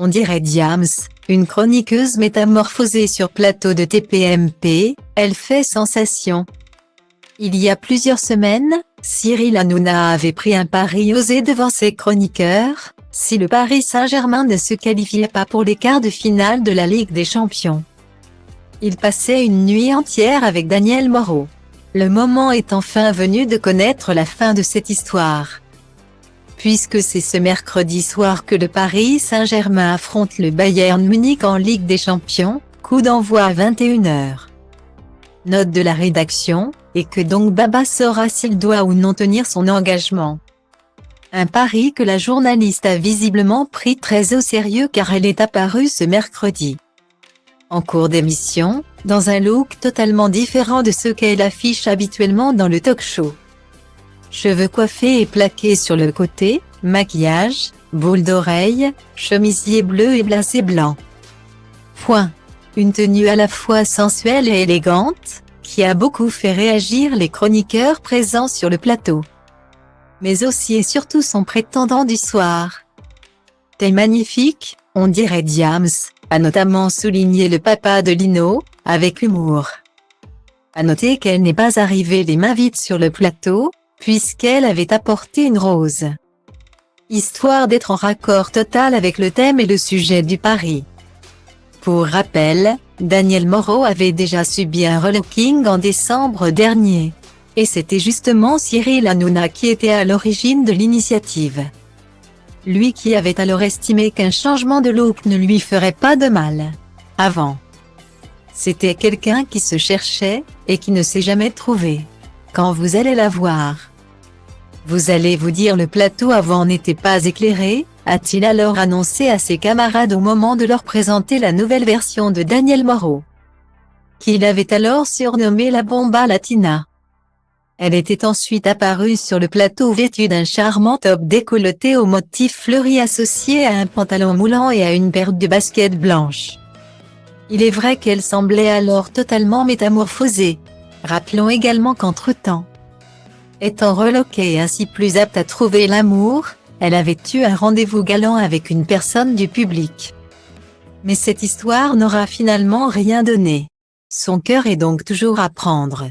On dirait Diams, une chroniqueuse métamorphosée sur plateau de TPMP, elle fait sensation. Il y a plusieurs semaines, Cyril Hanouna avait pris un pari osé devant ses chroniqueurs, si le Paris Saint-Germain ne se qualifiait pas pour les quarts de finale de la Ligue des Champions. Il passait une nuit entière avec Daniel Moreau. Le moment est enfin venu de connaître la fin de cette histoire. Puisque c'est ce mercredi soir que le Paris Saint-Germain affronte le Bayern Munich en Ligue des Champions, coup d'envoi à 21h. Note de la rédaction, et que donc Baba saura s'il doit ou non tenir son engagement. Un pari que la journaliste a visiblement pris très au sérieux car elle est apparue ce mercredi. En cours d'émission, dans un look totalement différent de ce qu'elle affiche habituellement dans le talk-show. Cheveux coiffés et plaqués sur le côté, maquillage, boucle d'oreille, chemisier bleu et blasé blanc. Point. Une tenue à la fois sensuelle et élégante, qui a beaucoup fait réagir les chroniqueurs présents sur le plateau. Mais aussi et surtout son prétendant du soir. T'es magnifique, on dirait Diams, a notamment souligné le papa de Lino, avec humour. À noter qu'elle n'est pas arrivée les mains vides sur le plateau, puisqu'elle avait apporté une rose. Histoire d'être en raccord total avec le thème et le sujet du pari. Pour rappel, Daniel Moreau avait déjà subi un relooking en décembre dernier. Et c'était justement Cyril Hanouna qui était à l'origine de l'initiative. Lui qui avait alors estimé qu'un changement de look ne lui ferait pas de mal. Avant. C'était quelqu'un qui se cherchait, et qui ne s'est jamais trouvé. Quand vous allez la voir, vous allez vous dire le plateau avant n'était pas éclairé, a-t-il alors annoncé à ses camarades au moment de leur présenter la nouvelle version de Daniel Moreau. Qu'il avait alors surnommé la Bomba Latina. Elle était ensuite apparue sur le plateau vêtue d'un charmant top décolleté au motif fleuri associé à un pantalon moulant et à une paire de baskets blanches. Il est vrai qu'elle semblait alors totalement métamorphosée. Rappelons également qu'entre-temps, étant relookée et ainsi plus apte à trouver l'amour, elle avait eu un rendez-vous galant avec une personne du public. Mais cette histoire n'aura finalement rien donné. Son cœur est donc toujours à prendre.